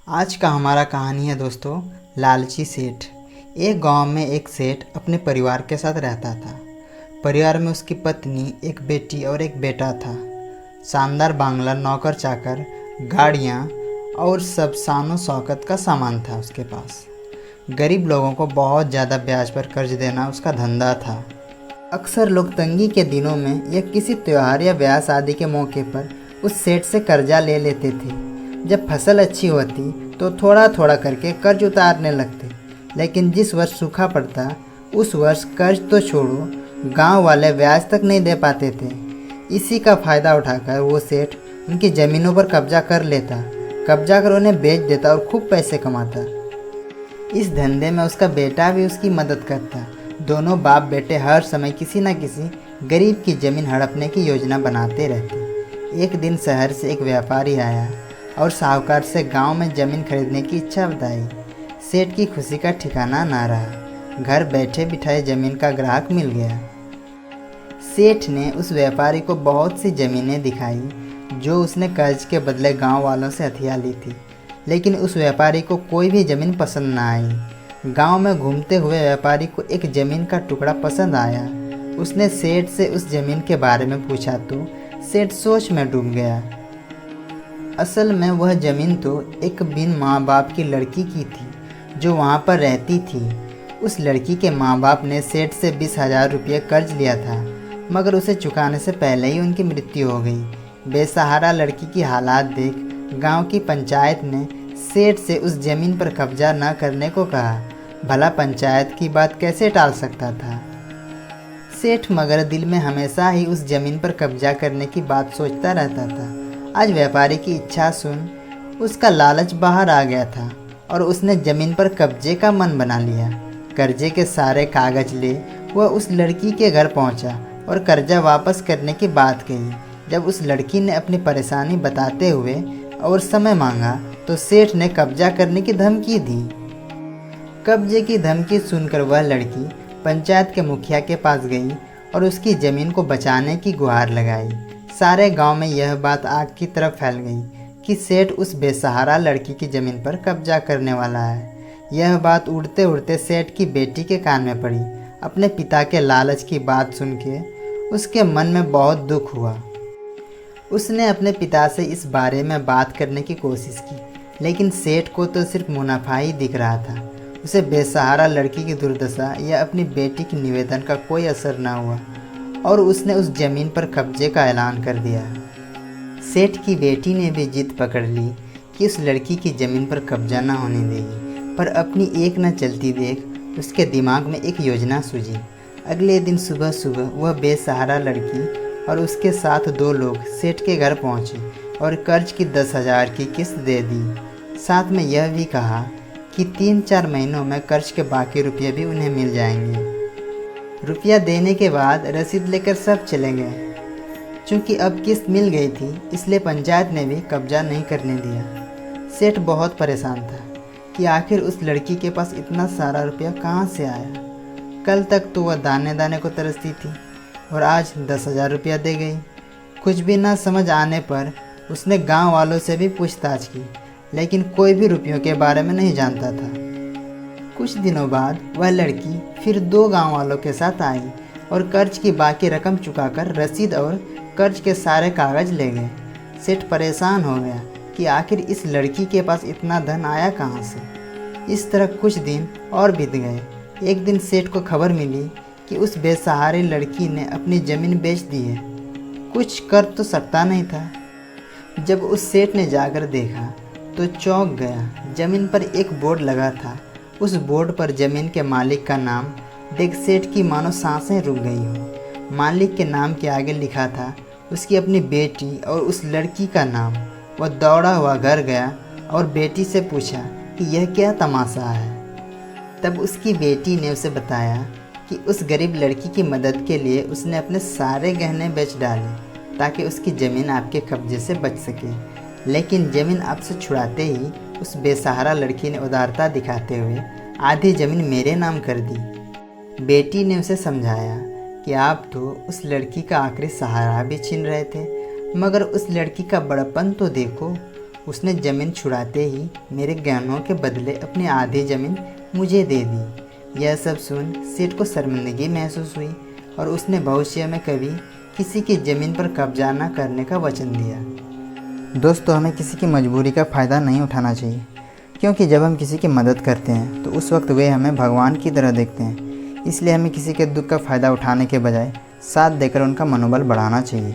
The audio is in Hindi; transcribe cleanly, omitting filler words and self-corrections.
आज का हमारा कहानी है दोस्तों, लालची सेठ। एक गांव में एक सेठ अपने परिवार के साथ रहता था। परिवार में उसकी पत्नी, एक बेटी और एक बेटा था। शानदार बांग्ला, नौकर चाकर, गाड़ियाँ और सब शानो शौकत का सामान था उसके पास। गरीब लोगों को बहुत ज़्यादा ब्याज पर कर्ज देना उसका धंधा था। अक्सर लोग तंगी के दिनों में या किसी त्योहार या ब्याह शादी के मौके पर उस सेठ से कर्जा ले लेते थे। जब फसल अच्छी होती तो थोड़ा थोड़ा करके कर्ज उतारने लगते, लेकिन जिस वर्ष सूखा पड़ता उस वर्ष कर्ज तो छोड़ो, गांव वाले ब्याज तक नहीं दे पाते थे। इसी का फ़ायदा उठाकर वो सेठ उनकी ज़मीनों पर कब्जा कर लेता, कब्जा कर उन्हें बेच देता और खूब पैसे कमाता। इस धंधे में उसका बेटा भी उसकी मदद करता। दोनों बाप बेटे हर समय किसी न किसी गरीब की ज़मीन हड़पने की योजना बनाते रहते। एक दिन शहर से एक व्यापारी आया और साहूकार से गांव में ज़मीन खरीदने की इच्छा बताई। सेठ की खुशी का ठिकाना ना रहा। घर बैठे बिठाए ज़मीन का ग्राहक मिल गया। सेठ ने उस व्यापारी को बहुत सी ज़मीनें दिखाई जो उसने कर्ज के बदले गांव वालों से हथिया ली थी, लेकिन उस व्यापारी को कोई भी ज़मीन पसंद ना आई। गांव में घूमते हुए व्यापारी को एक ज़मीन का टुकड़ा पसंद आया। उसने सेठ से उस ज़मीन के बारे में पूछा तो सेठ सोच में डूब गया। असल में वह ज़मीन तो एक बिन माँ बाप की लड़की की थी जो वहाँ पर रहती थी। उस लड़की के माँ बाप ने सेठ से 20,000 रुपये कर्ज लिया था, मगर उसे चुकाने से पहले ही उनकी मृत्यु हो गई। बेसहारा लड़की की हालात देख गांव की पंचायत ने सेठ से उस ज़मीन पर कब्जा न करने को कहा। भला पंचायत की बात कैसे टाल सकता था सेठ, मगर दिल में हमेशा ही उस ज़मीन पर कब्जा करने की बात सोचता रहता था। आज व्यापारी की इच्छा सुन उसका लालच बाहर आ गया था और उसने ज़मीन पर कब्जे का मन बना लिया। कर्जे के सारे कागज ले वह उस लड़की के घर पहुंचा और कर्जा वापस करने की बात कही। जब उस लड़की ने अपनी परेशानी बताते हुए और समय मांगा तो सेठ ने कब्जा करने की धमकी दी। कब्जे की धमकी सुनकर वह लड़की पंचायत के मुखिया के पास गई और उसकी ज़मीन को बचाने की गुहार लगाई। सारे गांव में यह बात आग की तरफ फैल गई कि सेठ उस बेसहारा लड़की की ज़मीन पर कब्जा करने वाला है। यह बात उड़ते उड़ते सेठ की बेटी के कान में पड़ी। अपने पिता के लालच की बात सुन के उसके मन में बहुत दुख हुआ। उसने अपने पिता से इस बारे में बात करने की कोशिश की, लेकिन सेठ को तो सिर्फ मुनाफा ही दिख रहा था। उसे बेसहारा लड़की की दुर्दशा या अपनी बेटी की निवेदन का कोई असर न हुआ और उसने उस ज़मीन पर कब्जे का ऐलान कर दिया। सेठ की बेटी ने भी जिद पकड़ ली कि उस लड़की की ज़मीन पर कब्जा न होने देगी, पर अपनी एक न चलती देख उसके दिमाग में एक योजना सूझी। अगले दिन सुबह सुबह वह बेसहारा लड़की और उसके साथ 2 लोग सेठ के घर पहुंचे और कर्ज की 10,000 की किस्त दे दी। साथ में यह भी कहा कि 3-4 महीनों में कर्ज के बाकी रुपये भी उन्हें मिल जाएंगे। रुपया देने के बाद रसीद लेकर सब चले गए। चूँकि अब किस्त मिल गई थी इसलिए पंचायत ने भी कब्जा नहीं करने दिया। सेठ बहुत परेशान था कि आखिर उस लड़की के पास इतना सारा रुपया कहाँ से आया। कल तक तो वह दाने दाने को तरसती थी और आज 10,000 रुपया दे गई। कुछ भी ना समझ आने पर उसने गांव वालों से भी पूछताछ की, लेकिन कोई भी रुपयों के बारे में नहीं जानता था। कुछ दिनों बाद वह लड़की फिर 2 गांव वालों के साथ आई और कर्ज की बाकी रकम चुकाकर रसीद और कर्ज के सारे कागज ले गए। सेठ परेशान हो गया कि आखिर इस लड़की के पास इतना धन आया कहाँ से। इस तरह कुछ दिन और बीत गए। एक दिन सेठ को खबर मिली कि उस बेसहारे लड़की ने अपनी ज़मीन बेच दी है। कुछ कर तो सकता नहीं था। जब उस सेठ ने जाकर देखा तो चौंक गया। ज़मीन पर एक बोर्ड लगा था। उस बोर्ड पर ज़मीन के मालिक का नाम देख सेठ की मानो सांसें रुक गई हो। मालिक के नाम के आगे लिखा था उसकी अपनी बेटी और उस लड़की का नाम। वह दौड़ा हुआ घर गया और बेटी से पूछा कि यह क्या तमाशा है। तब उसकी बेटी ने उसे बताया कि उस गरीब लड़की की मदद के लिए उसने अपने सारे गहने बेच डाले ताकि उसकी ज़मीन आपके कब्जे से बच सके, लेकिन ज़मीन आपसे छुड़ाते ही उस बेसहारा लड़की ने उदारता दिखाते हुए आधी ज़मीन मेरे नाम कर दी। बेटी ने उसे समझाया कि आप तो उस लड़की का आखिरी सहारा भी छीन रहे थे, मगर उस लड़की का बड़प्पन तो देखो। उसने ज़मीन छुड़ाते ही मेरे गहनों के बदले अपनी आधी ज़मीन मुझे दे दी। यह सब सुन सेठ को शर्मिंदगी महसूस हुई और उसने भविष्य में कभी किसी की ज़मीन पर कब्जा न करने का वचन दिया। दोस्तों, हमें किसी की मजबूरी का फ़ायदा नहीं उठाना चाहिए, क्योंकि जब हम किसी की मदद करते हैं तो उस वक्त वे हमें भगवान की तरह देखते हैं। इसलिए हमें किसी के दुख का फ़ायदा उठाने के बजाय साथ देकर उनका मनोबल बढ़ाना चाहिए।